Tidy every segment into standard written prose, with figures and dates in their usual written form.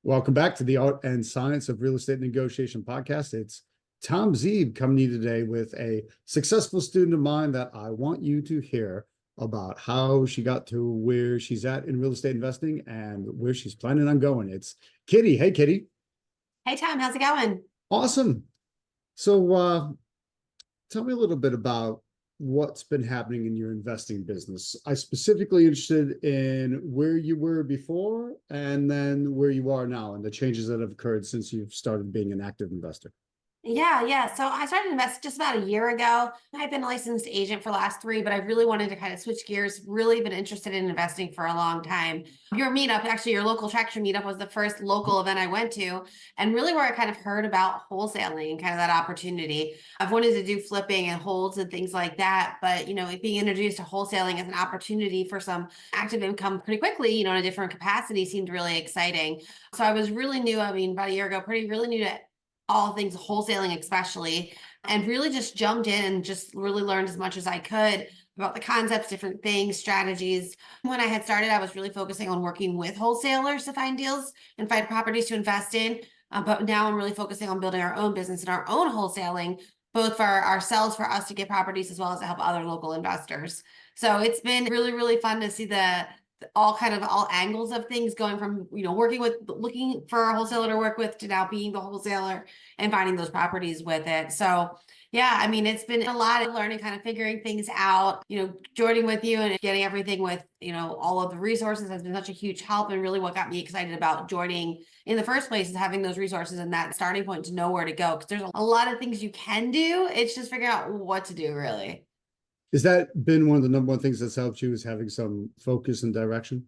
Welcome back to the Art and Science of Real Estate Negotiation podcast. It's Tom Zeeb coming to you today with a successful student of mine that I want you to hear about how she got to where she's at in real estate investing and where she's planning on going. It's Kitty. Hey, Kitty. Hey Tom, how's it going? Awesome. So tell me a little bit about what's been happening in your investing business. I specifically interested in where you were before and then where you are now and the changes that have occurred since you've started being an active investor. Yeah. So I started investing just about a year ago. I've been a licensed agent for the last three, but I really wanted to kind of switch gears, really been interested in investing for a long time. Your meetup, actually your local traction meetup was the first local event I went to, and really where I kind of heard about wholesaling and kind of that opportunity. I've wanted to do flipping and holds and things like that, but being introduced to wholesaling as an opportunity for some active income pretty quickly, in a different capacity seemed really exciting. So I was really new, about a year ago, really new to all things wholesaling, especially, and really just jumped in and just really learned as much as I could about the concepts, different things, strategies. When I had started, I was really focusing on working with wholesalers to find deals and find properties to invest in. But now I'm really focusing on building our own business and our own wholesaling, both for ourselves, for us to get properties, as well as to help other local investors. So it's been really, really fun to see the all angles of things, going from working with, looking for a wholesaler to work with, to now being the wholesaler and finding those properties with it. So yeah, it's been a lot of learning, kind of figuring things out, joining with you and getting everything with, all of the resources has been such a huge help. And really what got me excited about joining in the first place is having those resources and that starting point to know where to go. Because there's a lot of things you can do. It's just figuring out what to do, really. Has that been one of the number one things that's helped you, is having some focus and direction?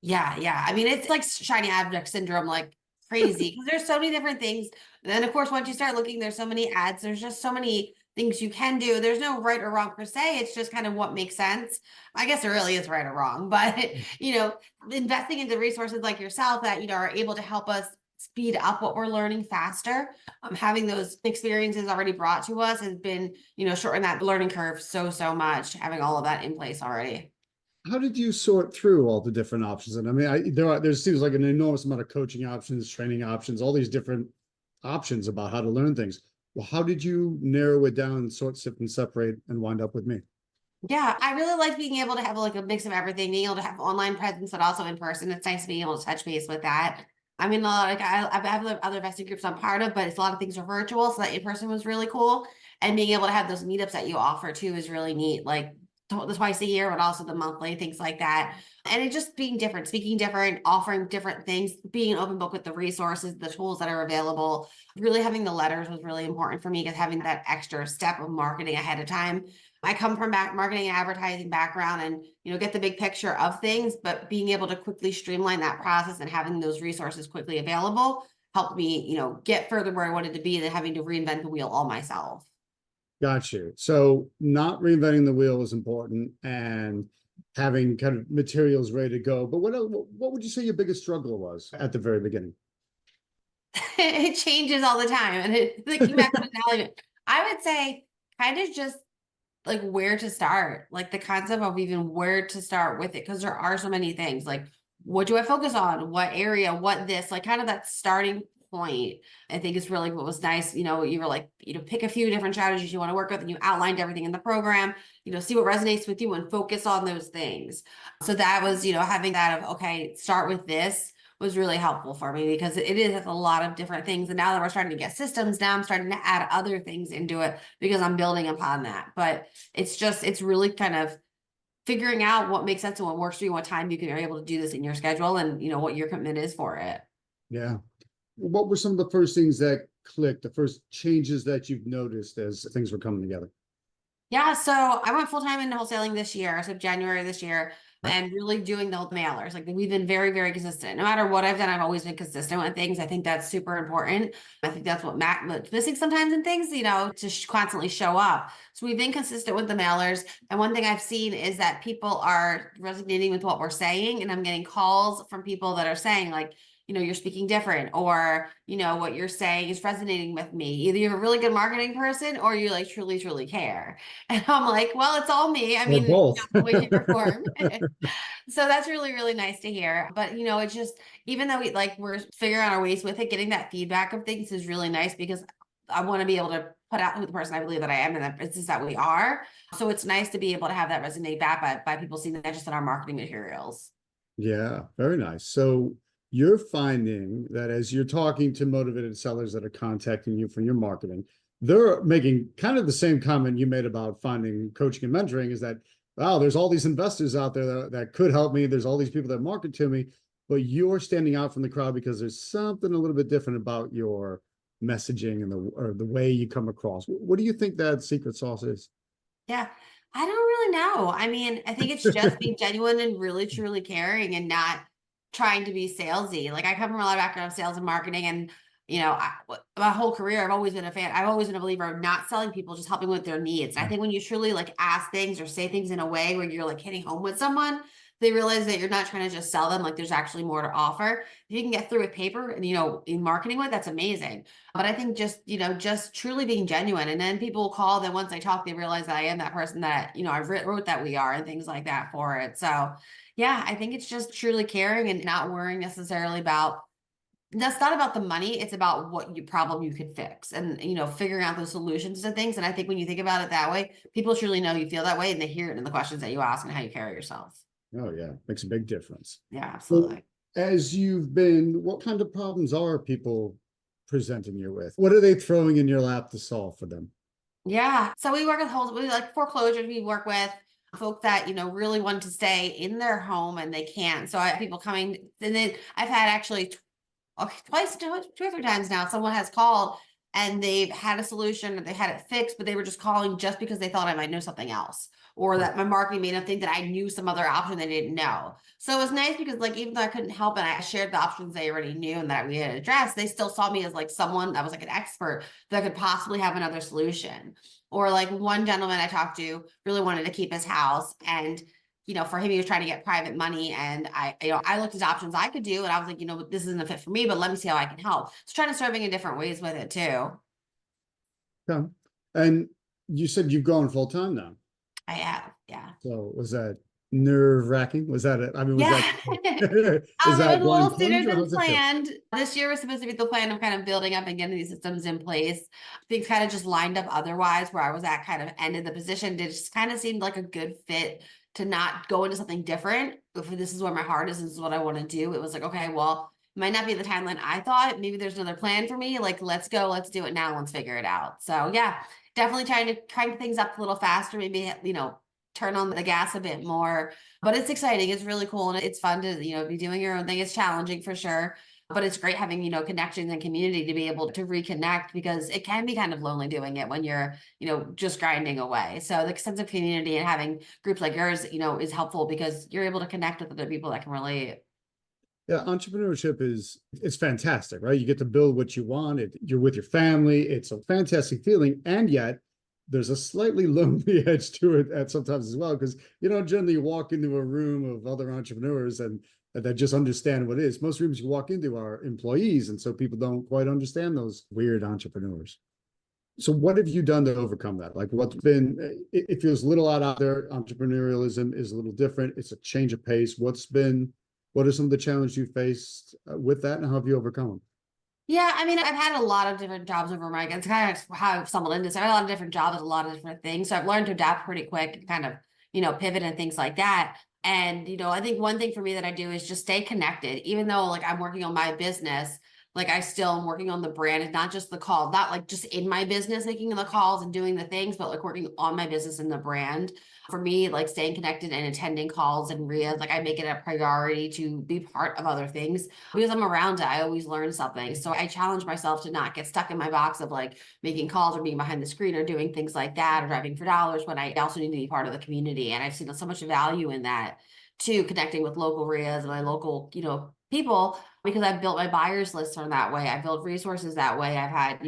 Yeah. It's like shiny object syndrome, like crazy, because there's so many different things. And then, of course, once you start looking, there's so many ads. There's just so many things you can do. There's no right or wrong per se. It's just kind of what makes sense. I guess there really is right or wrong, but investing into resources like yourself that are able to help us speed up what we're learning faster. Having those experiences already brought to us has been, shorten that learning curve so much. Having all of that in place already. How did you sort through all the different options? And there seems like an enormous amount of coaching options, training options, all these different options about how to learn things. Well, how did you narrow it down, sort, sift, and separate, and wind up with me? Yeah, I really like being able to have like a mix of everything, being able to have online presence, but also in person. It's nice being able to touch base with that. A lot like I have other investing groups I'm part of, but it's a lot of things are virtual, so that in person was really cool. And being able to have those meetups that you offer too is really neat. Like the twice a year, but also the monthly, things like that. And it just being different, speaking different, offering different things, being an open book with the resources, the tools that are available. Really having the letters was really important for me, because having that extra step of marketing ahead of time. I come from marketing and advertising background, and get the big picture of things, but being able to quickly streamline that process and having those resources quickly available helped me, get further where I wanted to be than having to reinvent the wheel all myself. Got you. So not reinventing the wheel is important, and having kind of materials ready to go. But what would you say your biggest struggle was at the very beginning? It changes all the time, and thinking back on it, I would say kind of just like where to start, like the concept of even where to start with it, because there are so many things. Like, what do I focus on? What area? What this? Like, kind of that starting point. I think is really what was nice. You were like, pick a few different strategies you want to work with, and you outlined everything in the program. See what resonates with you and focus on those things. So that was, having that of, okay, start with this was really helpful for me, because it is a lot of different things. And now that we're starting to get systems down, I'm starting to add other things into it because I'm building upon that. But it's really kind of figuring out what makes sense and what works for you, what time you are able to do this in your schedule, and what your commitment is for it. Yeah. What were some of the first things that clicked, the first changes that you've noticed as things were coming together? Yeah, so I went full time into wholesaling this year, so January this year, and really doing the mailers. Like, we've been very, very consistent. No matter what I've done, I've always been consistent with things. I think that's super important. I think that's what's missing sometimes in things, to constantly show up. So we've been consistent with the mailers. And one thing I've seen is that people are resonating with what we're saying. And I'm getting calls from people that are saying, like, you're speaking different, or, what you're saying is resonating with me. Either you're a really good marketing person or you like truly, truly care. And I'm like, well, it's all me. I Or mean, both. some way, shape, or form. So that's really, really nice to hear. But it's just, even though we're figuring out our ways with it, getting that feedback of things is really nice, because I want to be able to put out who the person I believe that I am and that it's just that we are. So it's nice to be able to have that resonate back by people seeing that just in our marketing materials. Yeah, very nice. So you're finding that as you're talking to motivated sellers that are contacting you for your marketing, they're making kind of the same comment you made about finding coaching and mentoring, is that, wow, there's all these investors out there that could help me. There's all these people that market to me, but you're standing out from the crowd because there's something a little bit different about your messaging and the way you come across. What do you think that secret sauce is? Yeah. I don't really know. I mean, I think it's just being genuine and really truly caring and not trying to be salesy. Like, I come from a lot of background of sales and marketing, and my whole career I've always been a fan. I've always been a believer of not selling people, just helping with their needs. And I think when you truly ask things or say things in a way where you're hitting home with someone, they realize that you're not trying to just sell them. Like, there's actually more to offer. If you can get through with paper and in marketing with, that's amazing. But I think just truly being genuine. And then people will call, then once I talk, they realize that I am that person that, I wrote that we are, and things like that for it. So yeah, I think it's just truly caring and not worrying necessarily about, that's not about the money. It's about what problem you could fix, and, figuring out those solutions to things. And I think when you think about it that way, people truly know you feel that way, and they hear it in the questions that you ask and how you carry yourself. Oh yeah, makes a big difference. Yeah, Well, absolutely. as you've been, what kind of problems are people presenting you with? What are they throwing in your lap to solve for them? Yeah. So we work with we like foreclosures. We work with folk that, really want to stay in their home and they can't. So I have people coming, and then I've had actually twice, two or three times now, someone has called and they've had a solution and they had it fixed, but they were just calling just because they thought I might know something else, or that my marketing made them think that I knew some other option they didn't know. So it was nice because, even though I couldn't help it, I shared the options they already knew and that we had addressed. They still saw me as someone that was an expert that could possibly have another solution. Or one gentleman I talked to really wanted to keep his house, and for him, he was trying to get private money, and I looked at options I could do, and I was like, this isn't a fit for me, but let me see how I can help. So trying to serving in different ways with it too. Okay. And you said you've gone full time now. I have, yeah. So was that nerve wracking? Was that it? I mean, was Yeah. that is It was that a one little sooner plunge, or than how's it feel? planned. This year was supposed to be the plan of kind of building up and getting these systems in place. Things kind of just lined up otherwise, where I was at kind of ended the position. It just kind of seemed like a good fit to not go into something different. If this is where my heart is, this is what I want to do. It was like, okay, well, it might not be the timeline I thought. Maybe there's another plan for me. Let's go, let's do it now, let's figure it out. So yeah, definitely trying to crank things up a little faster, maybe, turn on the gas a bit more. But it's exciting. It's really cool. And it's fun to, be doing your own thing. It's challenging for sure. But it's great having, connections and community to be able to reconnect, because it can be kind of lonely doing it when you're, just grinding away. So the sense of community and having groups like yours, is helpful, because you're able to connect with other people that can relate. Yeah, entrepreneurship it's fantastic, right? You get to build what you want. You're with your family. It's a fantastic feeling, and yet there's a slightly lonely edge to it at sometimes as well, because you don't generally walk into a room of other entrepreneurs and that just understand what it is. Most rooms you walk into are employees, and so people don't quite understand those weird entrepreneurs. So what have you done to overcome that? Like, what's been, it feels a little out there. Entrepreneurialism is a little different. It's a change of pace. What are some of the challenges you faced with that, and how have you overcome them? Yeah, I mean, I've had a lot of different jobs over my, it's kind of how I've stumbled into this. I've had a lot of different jobs at a lot of different things. So I've learned to adapt pretty quick and kind of, pivot and things like that. And, I think one thing for me that I do is just stay connected, even though I'm working on my business. I still am working on the brand, and not just the call, not just in my business making the calls and doing the things, but working on my business and the brand. For me, staying connected and attending calls and RIAs, I make it a priority to be part of other things, because I'm around it. I always learn something. So I challenge myself to not get stuck in my box of making calls or being behind the screen or doing things like that, or driving for dollars, when I also need to be part of the community. And I've seen so much value in that too, connecting with local RIAs and my local, people, because I've built my buyers list from that way. I built resources that way. I've had,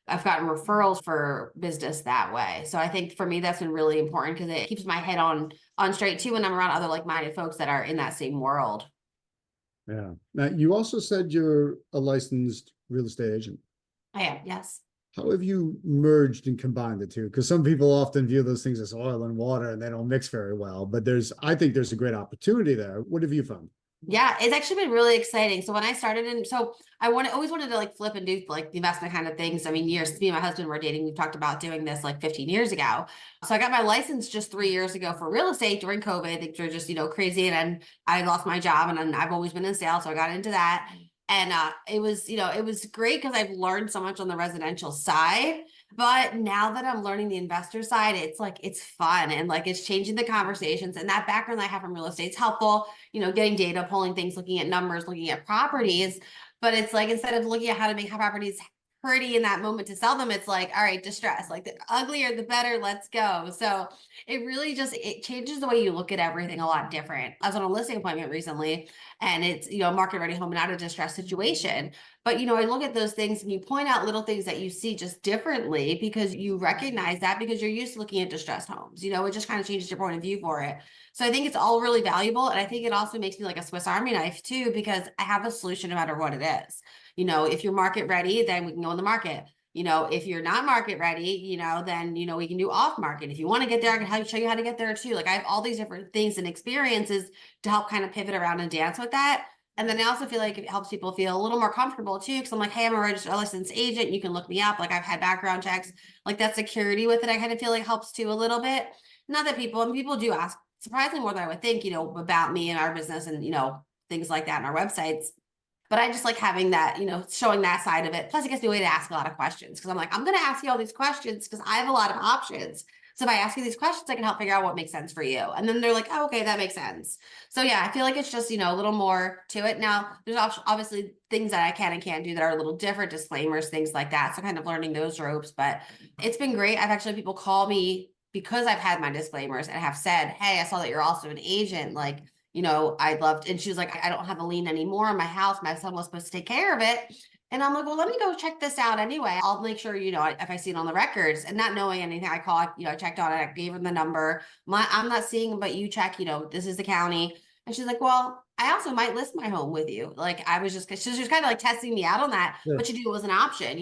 I've gotten referrals for business that way. So I think for me, that's been really important, because it keeps my head on straight too when I'm around other like-minded folks that are in that same world. Yeah. Now, you also said you're a licensed real estate agent. I am, yes. How have you merged and combined the two? Because some people often view those things as oil and water and they don't mix very well. But I think there's a great opportunity there. What have you found? Yeah, it's actually been really exciting. So when I started so I always wanted to like flip and do like the investment kind of things. I mean, years, me and my husband were dating. We've talked about doing this like 15 years ago. So I got my license just 3 years ago for real estate during COVID. Things were just, crazy. And then I lost my job and then I've always been in sales. So I got into that. And it was, it was great because I've learned so much on the residential side. But now that I'm learning the investor side, it's like, it's fun and like it's changing the conversations. And that background I have from real estate is helpful, getting data, pulling things, looking at numbers, looking at properties. But it's like, instead of looking at how to make properties pretty in that moment to sell them, it's like, all right, distress, like the uglier, the better, let's go. So it really it changes the way you look at everything a lot different. I was on a listing appointment recently and it's, market ready home, not a distressed situation. But, I look at those things and you point out little things that you see just differently because you recognize that because you're used to looking at distressed homes, it just kind of changes your point of view for it. So I think it's all really valuable. And I think it also makes me like a Swiss Army knife too, because I have a solution no matter what it is. If you're market ready, then we can go in the market. If you're not market ready, then, we can do off market. If you want to get there, I can show you how to get there too. Like I have all these different things and experiences to help kind of pivot around and dance with that. And then I also feel like it helps people feel a little more comfortable too. Cause I'm like, hey, I'm a registered licensed agent. You can look me up. Like I've had background checks, like that security with it. I kind of feel like helps too a little bit. Not that people do ask surprisingly more than I would think, about me and our business and, things like that in our websites. But I just like having that, showing that side of it. Plus, it gives me a way to ask a lot of questions because I'm like, I'm going to ask you all these questions because I have a lot of options. So if I ask you these questions, I can help figure out what makes sense for you. And then they're like, oh, okay, that makes sense. So yeah, I feel like it's just, a little more to it. Now, there's obviously things that I can and can't do that are a little different, disclaimers, things like that. So kind of learning those ropes, but it's been great. I've actually people call me because I've had my disclaimers and have said, hey, I saw that you're also an agent. Like, I loved, and she was like, I don't have a lien anymore in my house. My son was supposed to take care of it. And I'm like, well, let me go check this out anyway. I'll make sure, if I see it on the records and not knowing anything, I call, I checked on it. I gave her the number. I'm not seeing them, but you check, this is the county. And she's like, well, I also might list my home with you. Like I was just, she was just kind of like testing me out on that, Yeah. but you do it was an option.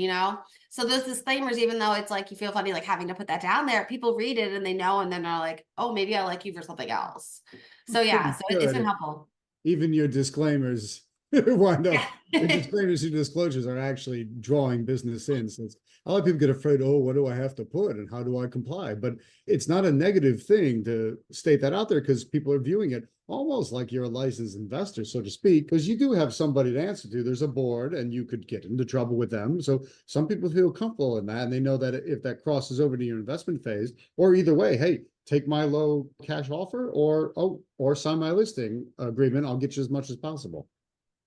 So those disclaimers, even though it's like, you feel funny, like having to put that down there, people read it and they know, and then they're like, oh, maybe I like you for something else. So yeah, Pretty so it's been good. helpful. Even your disclaimers wind up, your Yeah. disclaimers and disclosures are actually drawing business in. So a lot of people get afraid, oh, what do I have to put and how do I comply? But it's not a negative thing to state that out there because people are viewing it almost like you're a licensed investor, so to speak, because you do have somebody to answer to. There's a board and you could get into trouble with them. So some people feel comfortable in that and they know that if that crosses over to your investment phase, or either way, hey, take my low cash offer or sign my listing agreement. I'll get you as much as possible.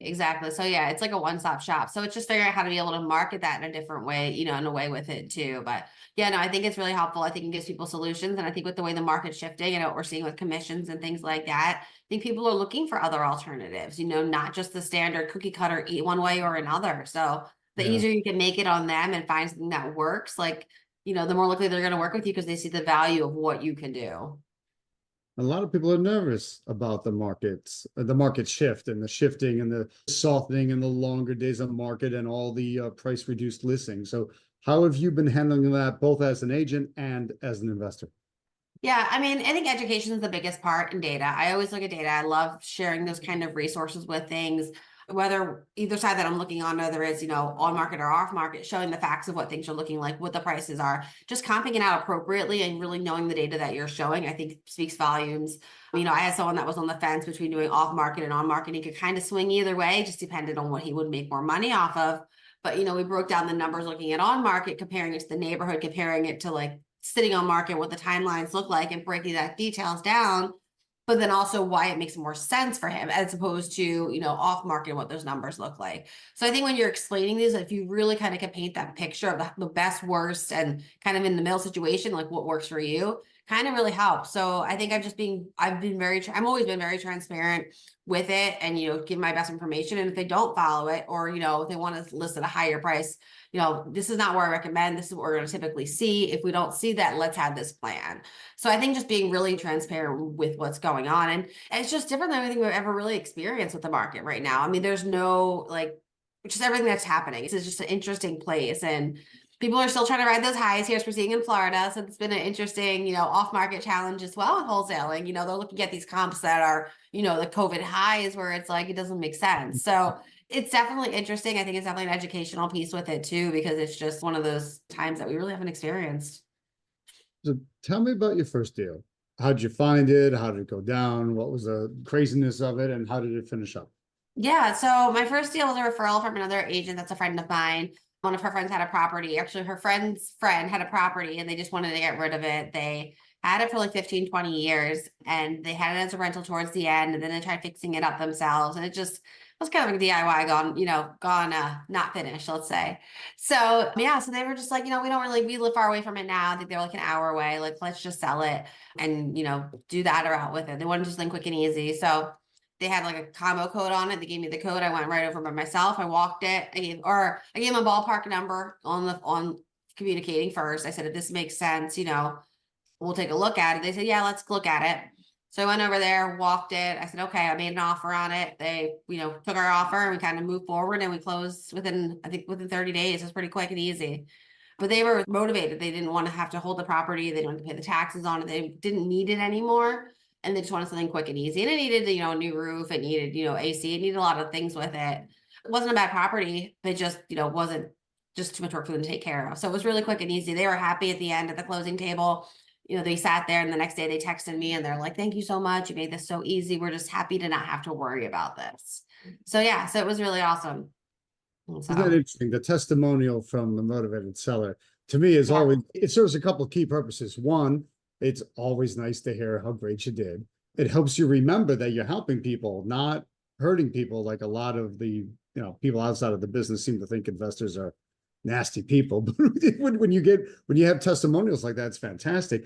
Exactly. So yeah, it's like a one-stop shop. So it's just figuring out how to be able to market that in a different way, in a way with it too. But yeah, no, I think it's really helpful. I think it gives people solutions. And I think with the way the market's shifting and what we're seeing with commissions and things like that, I think people are looking for other alternatives, not just the standard cookie cutter, eat one way or another. So the Yeah. easier you can make it on them and find something that works, like, the more likely they're going to work with you because they see the value of what you can do. A lot of people are nervous about the market shift and the shifting and the softening and the longer days of market and all the price reduced listings. So how have you been handling that both as an agent and as an investor? Yeah, I mean, I think education is the biggest part in data. I always look at data. I love sharing those kind of resources with things, whether either side that I'm looking on, whether it's, on market or off market, showing the facts of what things are looking like, what the prices are, just comping it out appropriately and really knowing the data that you're showing, I think speaks volumes. I had someone that was on the fence between doing off market and on market. He could kind of swing either way, just depended on what he would make more money off of. But, we broke down the numbers looking at on market, comparing it to the neighborhood, comparing it to like sitting on market, what the timelines look like and breaking that details down, but then also why it makes more sense for him as opposed to, off market, what those numbers look like. So I think when you're explaining these, if you really kind of can paint that picture of the best, worst, and kind of in the middle situation, like what works for you, kind of really helps. So I think I'm always been very transparent with it and, give my best information. And if they don't follow it, or, if they want to list at a higher price, this is not where I recommend. This is what we're going to typically see. If we don't see that, let's have this plan. So I think just being really transparent with what's going on. And it's just different than anything we've ever really experienced with the market right now. I mean, there's no just everything that's happening. It's just an interesting place. And people are still trying to ride those highs here, as we're seeing in Florida. So it's been an interesting, off-market challenge as well with wholesaling. They're looking at these comps that are, the COVID highs where it's like, it doesn't make sense. So it's definitely interesting. I think it's definitely an educational piece with it too, because it's just one of those times that we really haven't experienced. So tell me about your first deal. How'd you find it? How did it go down? What was the craziness of it? And how did it finish up? Yeah, so my first deal was a referral from another agent that's a friend of mine. One of her friends had a property. Actually, her friend's friend had a property and they just wanted to get rid of it. They had it for like 15, 20 years and they had it as a rental towards the end, and then they tried fixing it up themselves. And it just was kind of a DIY gone not finished, let's say. So yeah, so they were just like, we live far away from it now. I think they were like an hour away. Like, let's just sell it and, do that or out with it. They wanted just something quick and easy. So they had like a combo code on it. They gave me the code. I went right over by myself. I walked it. I gave them a ballpark number on communicating first. I said, if this makes sense, we'll take a look at it. They said, yeah, let's look at it. So I went over there, walked it. I said, okay, I made an offer on it. They, took our offer and we kind of moved forward and we closed within 30 days. It was pretty quick and easy. But they were motivated. They didn't want to have to hold the property. They didn't want to pay the taxes on it. They didn't need it anymore. And they just wanted something quick and easy. And it needed, a new roof. It needed, AC. It needed a lot of things with it. It wasn't a bad property, but just, wasn't just too much work for them to take care of. So it was really quick and easy. They were happy at the end at the closing table. They sat there and the next day they texted me and they're like, thank you so much. You made this so easy. We're just happy to not have to worry about this. So yeah, so it was really awesome. Isn't that interesting? The testimonial from the motivated seller to me is always, it serves a couple of key purposes. One, it's always nice to hear how great you did. It helps you remember that you're helping people, not hurting people, like a lot of the people outside of the business seem to think investors are nasty people. But when you have testimonials like that, it's fantastic.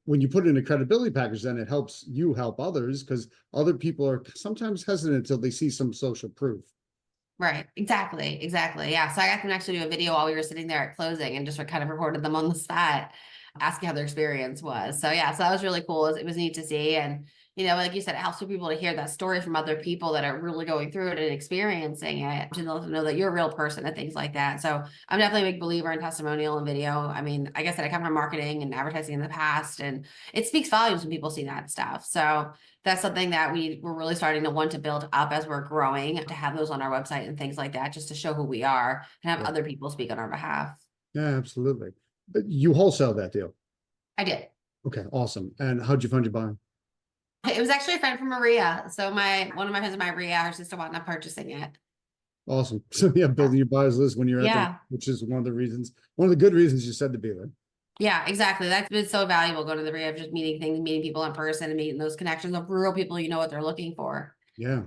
When you put it in a credibility package, then it helps you help others, because other people are sometimes hesitant until they see some social proof. Right. Exactly. Yeah. So I got them actually do a video while we were sitting there at closing and just kind of recorded them on the spot, asking how their experience was. So yeah, so that was really cool. It was neat to see. And, like you said, it helps for people to hear that story from other people that are really going through it and experiencing it, to know that you're a real person and things like that. So I'm definitely a big believer in testimonial and video. I mean, like I said, I come from marketing and advertising in the past, and it speaks volumes when people see that stuff. So that's something that we're really starting to want to build up as we're growing, to have those on our website and things like that, just to show who we are and have other people speak on our behalf. Yeah, absolutely. But you wholesale that deal? I did. Okay, awesome. And how'd you find your buying? It was actually a friend from Maria. So one of my friends, Maria, her sister, wound up purchasing it. Awesome. So yeah, building your buyers list when you're at the, which is one of the good reasons you said to be there. Yeah, exactly. That's been so valuable, going to the RIA, just meeting people in person and meeting those connections of real people, what they're looking for. Yeah.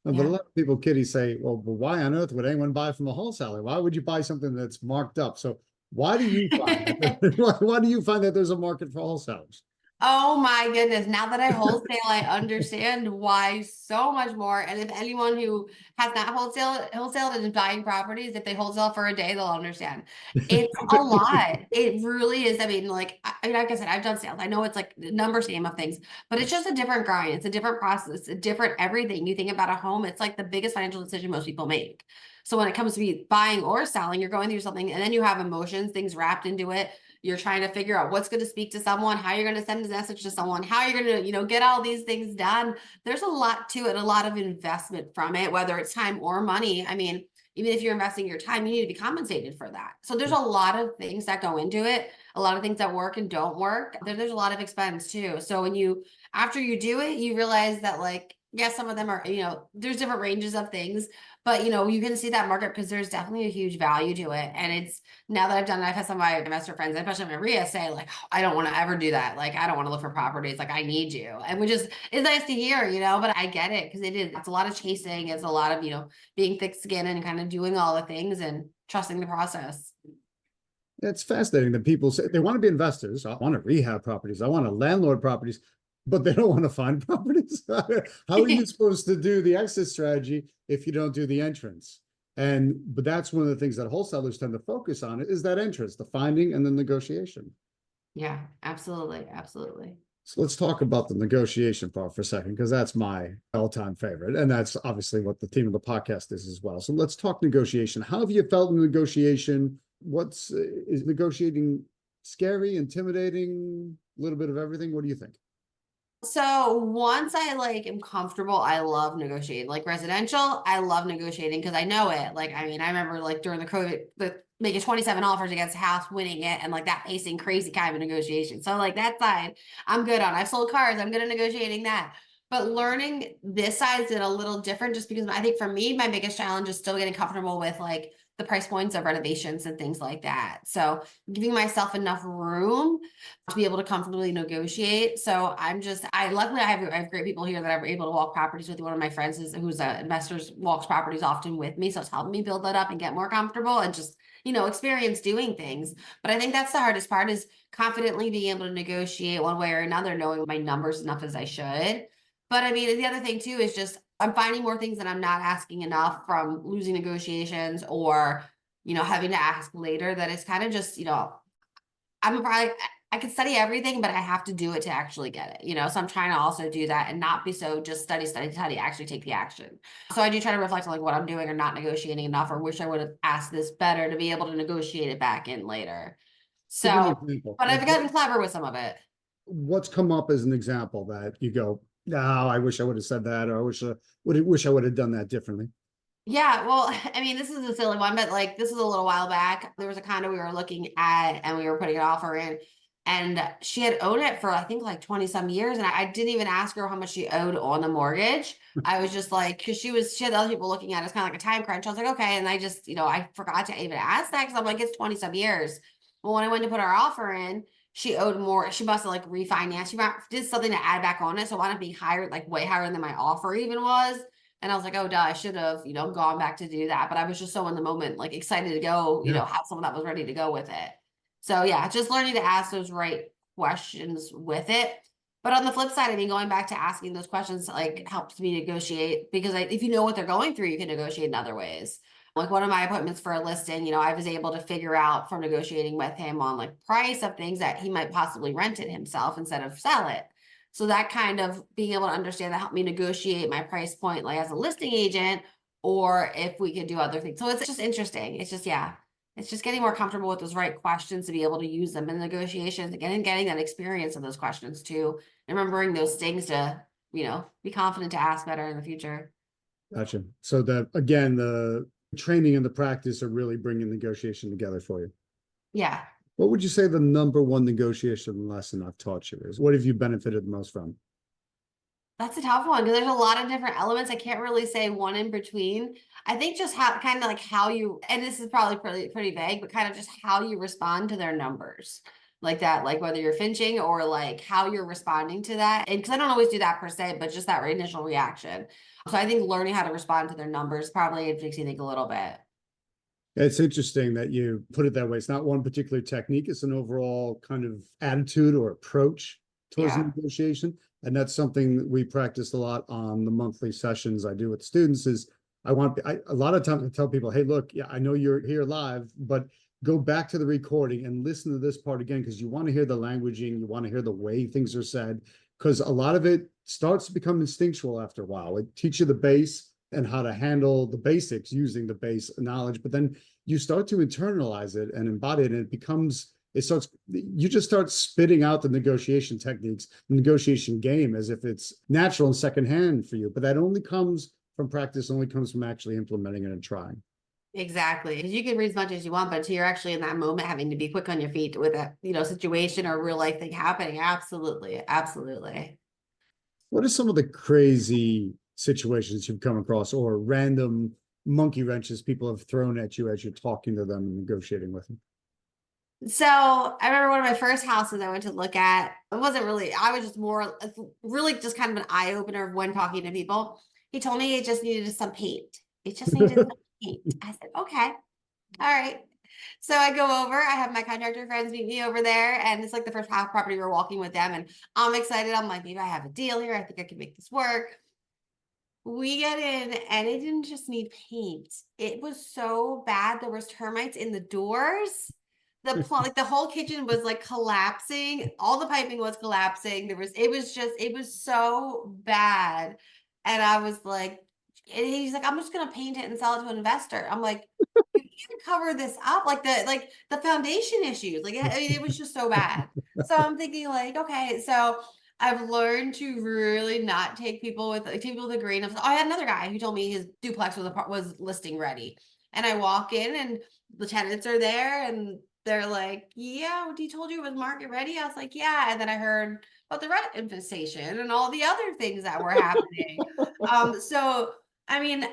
But a lot of people, Kitty, say, well, but why on earth would anyone buy from a wholesaler? Why would you buy something that's marked up? So why do you find why do you find that there's a market for wholesalers? Oh my goodness. Now that I wholesale, I understand why so much more. And if anyone who has not wholesaled and is buying properties, if they wholesale for a day, they'll understand. It's a lot. It really is. I mean, like I said, I've done sales. I know it's like the numbers game of things, but it's just a different grind. It's a different process. It's a different everything. You think about a home, it's like the biggest financial decision most people make. So when it comes to be buying or selling, you're going through something and then you have emotions, things wrapped into it. You're trying to figure out what's going to speak to someone, how you're going to send a message to someone, how you're going to, get all these things done. There's a lot to it, a lot of investment from it, whether it's time or money. I mean, even if you're investing your time, you need to be compensated for that. So there's a lot of things that go into it, a lot of things that work and don't work. There's a lot of expense too. So after you do it, you realize that some of them are, there's different ranges of things, but you can see that market because there's definitely a huge value to it. And it's, now that I've done it, I've had some of my investor friends, especially Maria, say I don't want to ever do that. I don't want to look for properties. I need you. And which is nice to hear, but I get it, because it's a lot of chasing. It's a lot of, being thick skinned and kind of doing all the things and trusting the process. It's fascinating that people say they want to be investors. I want to rehab properties. I want to landlord properties. but they don't want to find properties. How are you supposed to do the exit strategy if you don't do the entrance? But that's one of the things that wholesalers tend to focus on is that entrance, the finding and the negotiation. Yeah, absolutely. Absolutely. So let's talk about the negotiation part for a second, because that's my all-time favorite. And that's obviously what the theme of the podcast is as well. So let's talk negotiation. How have you felt in negotiation? Is negotiating scary, intimidating, a little bit of everything? What do you think? So once I am comfortable, I love negotiating. Like residential, I love negotiating because I know it. Like, I mean, I remember during the COVID, making 27 offers against a house, winning it, and that pacing crazy kind of negotiation. So that side, I'm good on. I've sold cars, I'm good at negotiating that. But learning this side is a little different just because I think for me, my biggest challenge is still getting comfortable with the price points of renovations and things like that. So giving myself enough room to be able to comfortably negotiate. So luckily I have great people here that I'm able to walk properties with. One of my friends who's an investor walks properties often with me. So it's helping me build that up and get more comfortable and just, experience doing things. But I think that's the hardest part is confidently being able to negotiate one way or another, knowing my numbers enough as I should. But I mean, the other thing too is just I'm finding more things that I'm not asking enough from losing negotiations or, having to ask later that it's kind of just, I'm probably I can study everything, but I have to do it to actually get it, So I'm trying to also do that and not be so just study, study, study, actually take the action. So I do try to reflect on what I'm doing or not negotiating enough, or wish I would have asked this better to be able to negotiate it back in later. Give an So, example. but I've gotten clever with some of it. What's come up as an example that you go, no, I wish I would have said that, or I wish I would have done that differently. Yeah, well, I mean, this is a silly one, but this is a little while back. There was a condo we were looking at and we were putting an offer in, and she had owed it for I think 20 some years. And I didn't even ask her how much she owed on the mortgage. I was just because she had other people looking at it. It's kind of like a time crunch. I was like, okay. And I just, I forgot to even ask that because I'm like, it's 20 some years. Well, when I went to put our offer in, she owed more. She must have refinanced. She did something to add back on it. So it wound up being higher, way higher than my offer even was. And I was like, oh, duh, I should have, gone back to do that. But I was just so in the moment, excited to go, Yeah. have someone that was ready to go with it. So yeah, just learning to ask those right questions with it. But on the flip side, I mean, going back to asking those questions, helps me negotiate because if you know what they're going through, you can negotiate in other ways. One of my appointments for a listing, I was able to figure out from negotiating with him on price of things that he might possibly rent it himself instead of sell it. So that kind of being able to understand that helped me negotiate my price point, as a listing agent, or if we could do other things. So it's just interesting. It's just, yeah, it's just getting more comfortable with those right questions to be able to use them in negotiations again and getting that experience of those questions too. And remembering those things to, be confident to ask better in the future. Gotcha. So that again, the training and the practice are really bringing negotiation together for you. Yeah. What would you say the number one negotiation lesson I've taught you is? What have you benefited the most from? That's a tough one because there's a lot of different elements. I can't really say one in between. I think just how kind of how you, and this is probably pretty vague, but kind of just how you respond to their numbers like that, whether you're finching or how you're responding to that. And because I don't always do that per se, but just that initial reaction. So I think learning how to respond to their numbers probably makes you think a little bit. It's interesting that you put it that way. It's not one particular technique, it's an overall kind of attitude or approach towards Yeah. negotiation. And that's something that we practice a lot on the monthly sessions I do with students is a lot of times I tell people, hey, look, yeah, I know you're here live, but go back to the recording and listen to this part again, because you want to hear the languaging, you want to hear the way things are said, because a lot of it starts to become instinctual after a while. It teaches you the base and how to handle the basics using the base knowledge, but then you start to internalize it and embody it, and you just start spitting out the negotiation techniques, the negotiation game, as if it's natural and secondhand for you. But that only comes from practice, only comes from actually implementing it and trying. Exactly. Because you can read as much as you want, but until you're actually in that moment having to be quick on your feet with a, situation or real life thing happening. Absolutely. Absolutely. What are some of the crazy situations you've come across or random monkey wrenches people have thrown at you as you're talking to them and negotiating with them? So I remember one of my first houses I went to look at. It wasn't really, I was just really just kind of an eye opener when talking to people. He told me it just needed some paint. It just needed some paint. I said, okay, all right. So I go over, I have my contractor friends meet me over there, and it's like the first half property we're walking with them, and I'm excited. I'm like, maybe I have a deal here. I think I can make this work. We get in and it didn't just need paint. It was so bad. There was termites in the doors. Like the whole kitchen was like collapsing. All the piping was collapsing. It was so bad. And I was like, and he's like, I'm just gonna paint it and sell it to an investor. I'm like, you can't cover this up. Like the foundation issues. Like I mean, it was just so bad. So I'm thinking like, okay, so I've learned to really not take people with a grain of. I had another guy who told me his duplex was listing ready, and I walk in and the tenants are there, and they're like, "Yeah, he told you it was market ready." I was like, "Yeah," and then I heard about the rat infestation and all the other things that were happening. So I mean,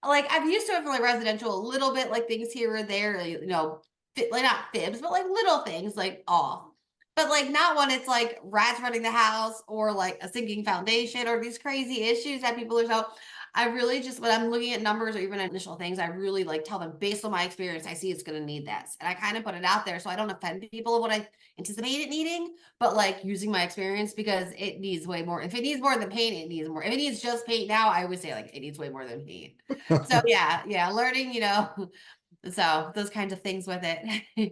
like I've used to it for like residential a little bit, like things here or there, like not fibs, but like little things like off. But like not when it's like rats running the house or like a sinking foundation or these crazy issues that people are so. I really just when I'm looking at numbers or even initial things, I really like tell them based on my experience, I see it's going to need this, and I kind of put it out there so I don't offend people of what I anticipate it needing, but like using my experience because it needs way more. If it needs more than paint, it needs more. If it needs just paint now, I would say like it needs way more than paint. So yeah, learning, so those kinds of things with it.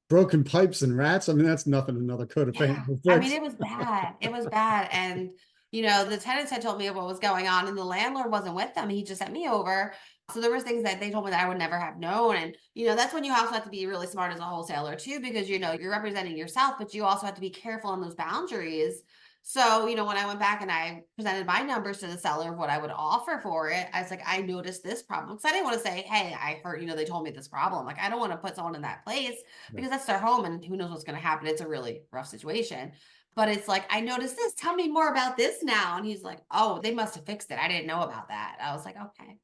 Broken pipes and rats. I mean, that's nothing another coat of paint Yeah. will I mean, fix. it was bad. It was bad. And, the tenants had told me what was going on and the landlord wasn't with them. He just sent me over. So there was things that they told me that I would never have known. And, that's when you also have to be really smart as a wholesaler too, because, you're representing yourself, but you also have to be careful on those boundaries. So, when I went back and I presented my numbers to the seller of what I would offer for it, I was like, I noticed this problem. Because I didn't want to say, hey, I heard, they told me this problem. Like, I don't want to put someone in that place Yeah. because that's their home and who knows what's going to happen. It's a really rough situation. But it's like, I noticed this. Tell me more about this now. And he's like, oh, they must have fixed it. I didn't know about that. I was like, okay.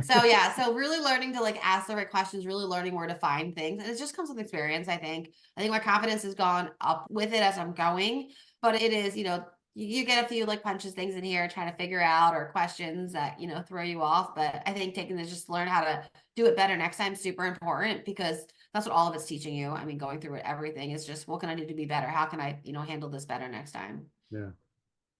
So yeah, so really learning to like ask the right questions, really learning where to find things. And it just comes with experience, I think. I think my confidence has gone up with it as I'm going. But it is, you get a few like punches things in here trying to figure out or questions that, throw you off. But I think taking this just learn how to do it better next time is super important because that's what all of it's teaching you. I mean, going through it, everything is just what can I do to be better? How can I, handle this better next time? Yeah.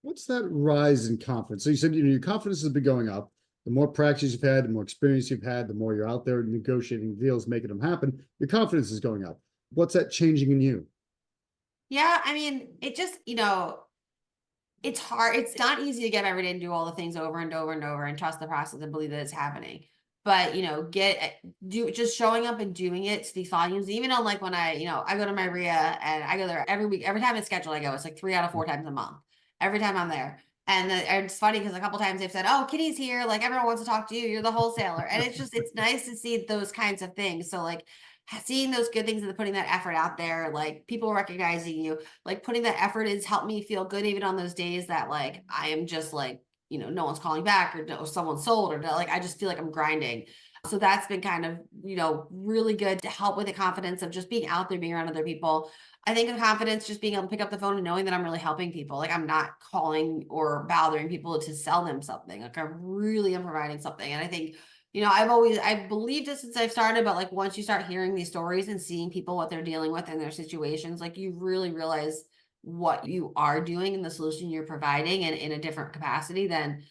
What's that rise in confidence? So you said, your confidence has been going up. The more practice you've had, the more experience you've had, the more you're out there negotiating deals, making them happen, your confidence is going up. What's that changing in you? Yeah, I mean, it just, it's hard. It's not easy to get every day and do all the things over and over and over and trust the process and believe that it's happening. But do just showing up and doing it speaks volumes. Even on like when I go to my RIA and I go there every week, every time it's scheduled, I go. It's like 3 out of 4 times a month. Every time I'm there. And it's funny because a couple times they've said, "Oh, Kitty's here. Like everyone wants to talk to you. You're the wholesaler." And it's nice to see those kinds of things. So like seeing those good things and putting that effort out there, like people recognizing you, like putting that effort has helped me feel good even on those days that like I am just like, no one's calling back or no, someone sold or like I just feel like I'm grinding. So that's been kind of, really good to help with the confidence of just being out there, being around other people. I think the confidence, just being able to pick up the phone and knowing that I'm really helping people. Like I'm not calling or bothering people to sell them something. Like I really am providing something. And I think I believed it since I've started, but like once you start hearing these stories and seeing people, what they're dealing with in their situations, like you really realize what you are doing and the solution you're providing and in a different capacity than,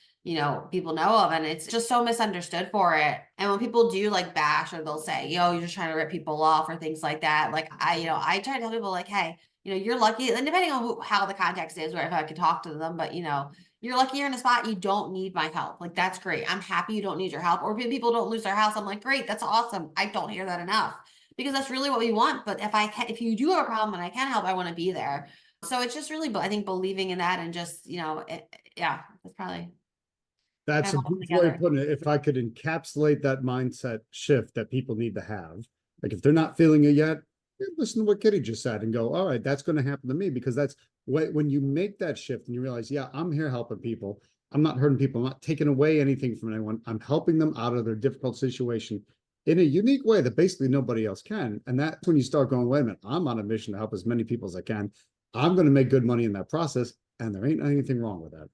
people know of. And it's just so misunderstood for it. And when people do like bash or they'll say, yo, you're just trying to rip people off or things like that. Like I try to tell people like, hey, you're lucky. And depending on how the context is, or if I could talk to them, but you're lucky you're in a spot you don't need my help. Like that's great. I'm happy you don't need your help. Or when people don't lose their house, I'm like, great, that's awesome. I don't hear that enough because that's really what we want. But if you do have a problem and I can help, I want to be there. So it's just really, I think believing in that and just, yeah, that's probably That's kind a of all beautiful way of together. putting it. If I could encapsulate that mindset shift that people need to have, like if they're not feeling it yet, listen to what Kitty just said and go, all right, that's going to happen to me because that's when you make that shift and you realize, yeah, I'm here helping people. I'm not hurting people. I'm not taking away anything from anyone. I'm helping them out of their difficult situation in a unique way that basically nobody else can. And that's when you start going, wait a minute, I'm on a mission to help as many people as I can. I'm going to make good money in that process. And there ain't anything wrong with that.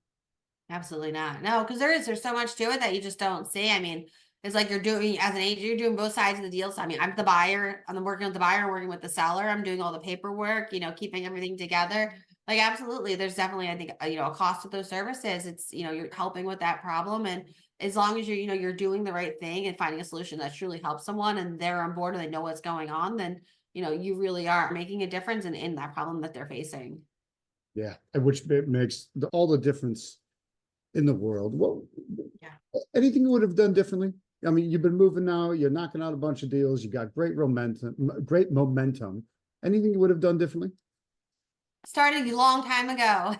Absolutely not. No, because there's so much to it that you just don't see. I mean, It's like you're doing, as an agent, you're doing both sides of the deal. So I mean, I'm the buyer, I'm working with the buyer, I'm working with the seller, I'm doing all the paperwork, keeping everything together. Like, absolutely, there's definitely, I think, a cost of those services. It's, you're helping with that problem. And as long as you're doing the right thing and finding a solution that truly helps someone and they're on board and they know what's going on, then, you really are making a difference in that problem that they're facing. Yeah, and which makes all the difference in the world. What, Yeah. anything you would have done differently? I mean, you've been moving now, you're knocking out a bunch of deals, you got great momentum, great momentum. Anything you would have done differently? Started a long time ago.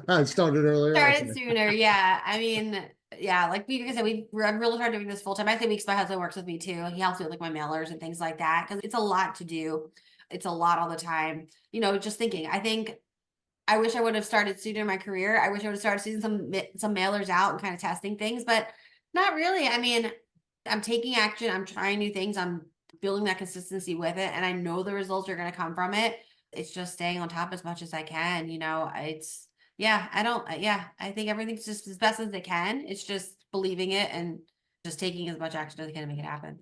I started earlier. Started Okay. sooner, yeah. I mean, yeah, like I said, I've really started doing this full time. I think weeks my husband works with me too. He helps me with like my mailers and things like that because it's a lot to do. It's a lot all the time. Just thinking. I think I wish I would have started sooner in my career. I wish I would have started seeing some mailers out and kind of testing things, but not really. I mean, I'm taking action. I'm trying new things. I'm building that consistency with it, and I know the results are going to come from it. It's just staying on top as much as I can. It's yeah. I don't. Yeah, I think everything's just as best as it can. It's just believing it and just taking as much action as I can to make it happen.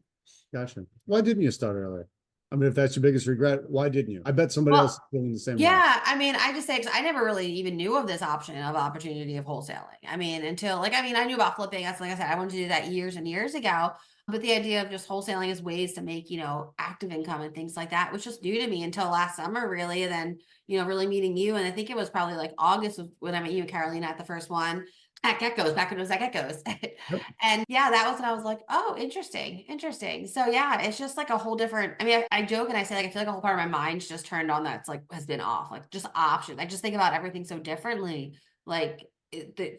Gotcha. Why didn't you start earlier? I mean, if that's your biggest regret, why didn't you? I bet somebody else Well, is feeling the same way. yeah, I mean, I just say, 'cause I never really even knew of this opportunity of wholesaling. I mean, until I mean, I knew about flipping. That's like I said, I wanted to do that years and years ago. But the idea of just wholesaling as ways to make, active income and things like that was just new to me until last summer, really. And then, really meeting you. And I think it was probably like August when I met you and Carolina at the first one at Geckos, back when it was at Geckos. Yep. And yeah, that was when I was like, oh, interesting, interesting. So yeah, it's just like a whole different, I mean, I joke and I say, like, I feel like a whole part of my mind's just turned on that's like has been off, like just options. I just think about everything so differently. Like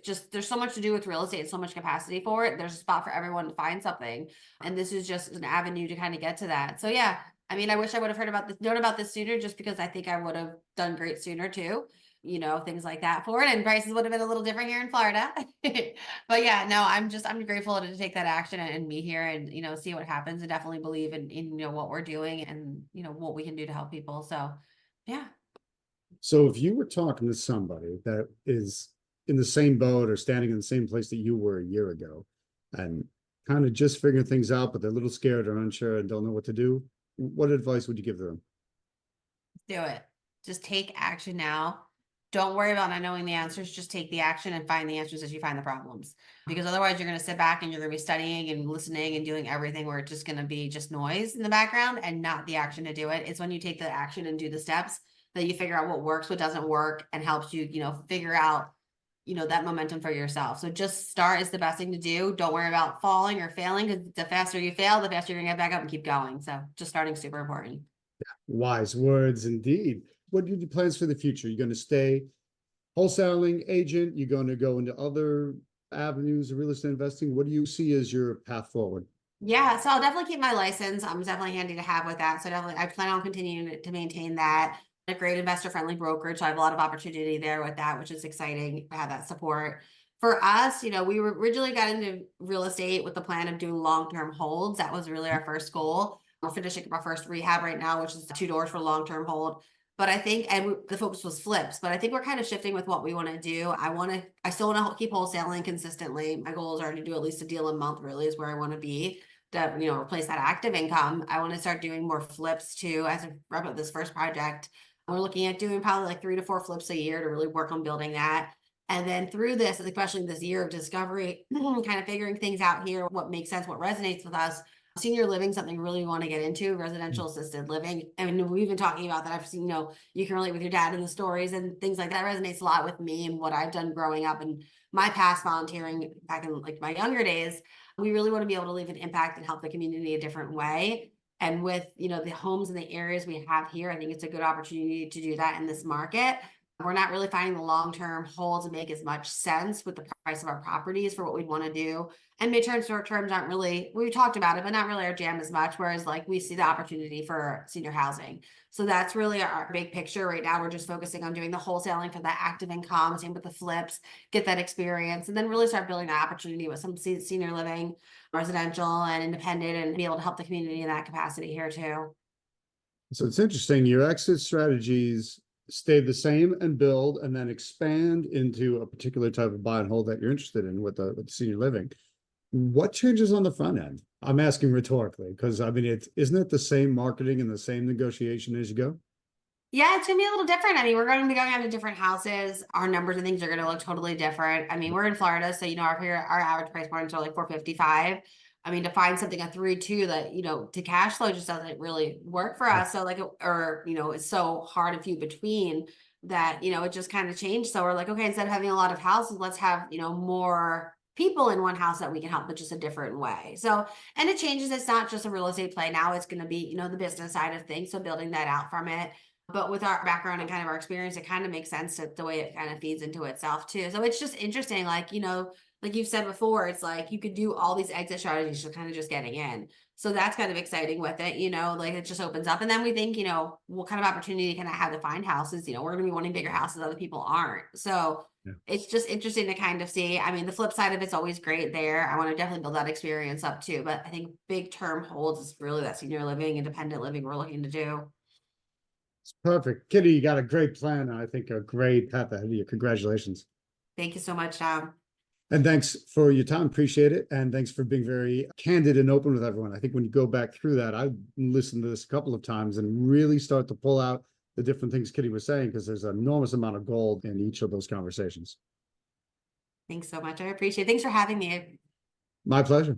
just there's so much to do with real estate and so much capacity for it. There's a spot for everyone to find something. And this is just an avenue to kind of get to that. So yeah, I mean, I wish I would have known about this sooner, just because I think I would have done great sooner too. Things like that for it. And prices would have been a little different here in Florida. But yeah, no, I'm grateful to take that action and be here and, see what happens, and definitely believe in what we're doing and, what we can do to help people. So yeah. So if you were talking to somebody that is in the same boat or standing in the same place that you were a year ago and kind of just figuring things out, but they're a little scared or unsure and don't know what to do, what advice would you give them? Do it. Just take action now. Don't worry about not knowing the answers. Just take the action and find the answers as you find the problems. Because otherwise, you're going to sit back and you're going to be studying and listening and doing everything where it's just going to be just noise in the background and not the action to do it. It's when you take the action and do the steps that you figure out what works, what doesn't work, and helps you, figure out, that momentum for yourself. So just start is the best thing to do. Don't worry about falling or failing, because the faster you fail, the faster you're going to get back up and keep going. So just starting is super important. Wise words indeed. What are your plans for the future? You're going to stay wholesaling agent? You're going to go into other avenues of real estate investing? What do you see as your path forward? Yeah, so I'll definitely keep my license. It's definitely handy to have with that. So definitely, I plan on continuing to maintain that. A great investor friendly brokerage. So I have a lot of opportunity there with that, which is exciting to have that support. For us, we originally got into real estate with the plan of doing long-term holds. That was really our first goal. We're finishing our first rehab right now, which is 2 doors for long-term hold. But I think, the focus was flips, but I think we're kind of shifting with what we want to do. I still want to keep wholesaling consistently. My goals are to do at least a deal a month, really is where I want to be to, replace that active income. I want to start doing more flips too as I wrap up this first project. We're looking at doing probably like 3 to 4 flips a year to really work on building that. And then through this, especially this year of discovery, kind of figuring things out here, what makes sense, what resonates with us. Senior living, something really want to get into, residential assisted living. And we've been talking about that. I've seen, you can relate with your dad in the stories and things like that. Resonates a lot with me and what I've done growing up and my past volunteering back in like my younger days. We really want to be able to leave an impact and help the community a different way. And with, the homes and the areas we have here, I think it's a good opportunity to do that in this market. We're not really finding the long-term holds make as much sense with the price of our properties for what we'd want to do. And midterm, short terms aren't really, we talked about it, but not really our jam as much. Whereas like we see the opportunity for senior housing. So that's really our big picture right now. We're just focusing on doing the wholesaling for that active income, same with the flips, get that experience, and then really start building that opportunity with some senior living, residential and independent, and be able to help the community in that capacity here too. So it's interesting. Your exit strategies stay the same and build and then expand into a particular type of buy and hold that you're interested in with the senior living. What changes on the front end? I'm asking rhetorically, because I mean, isn't it the same marketing and the same negotiation as you go? Yeah, it's gonna be a little different. I mean, we're gonna be going out to different houses. Our numbers and things are gonna look totally different. I mean, we're in Florida, so our average price points are like 455. I mean, to find something at 3.2 that, to cash flow just doesn't really work for Yeah. us. So like, it's so hard and few between that, it just kind of changed. So we're like, okay, instead of having a lot of houses, let's have, more people in one house that we can help, but just a different way. So, and it changes. It's not just a real estate play. Now it's going to be, the business side of things. So building that out from it. But with our background and kind of our experience, it kind of makes sense that the way it kind of feeds into itself too. So it's just interesting, like you've said before, it's like you could do all these exit strategies to kind of just getting in. So that's kind of exciting with it, like it just opens up. And then we think, what kind of opportunity can I have to find houses? We're gonna be wanting bigger houses, other people aren't. So Yeah. it's just interesting to kind of see. I mean, the flip side of it's always great there. I want to definitely build that experience up too. But I think big term holds is really that senior living, independent living we're looking to do. It's perfect. Kitty, you got a great plan. And I think a great path ahead of you. Congratulations. Thank you so much, Tom. And thanks for your time. Appreciate it. And thanks for being very candid and open with everyone. I think when you go back through that, I've listened to this a couple of times and really start to pull out the different things Kitty was saying, because there's an enormous amount of gold in each of those conversations. Thanks so much. I appreciate it. Thanks for having me. My pleasure.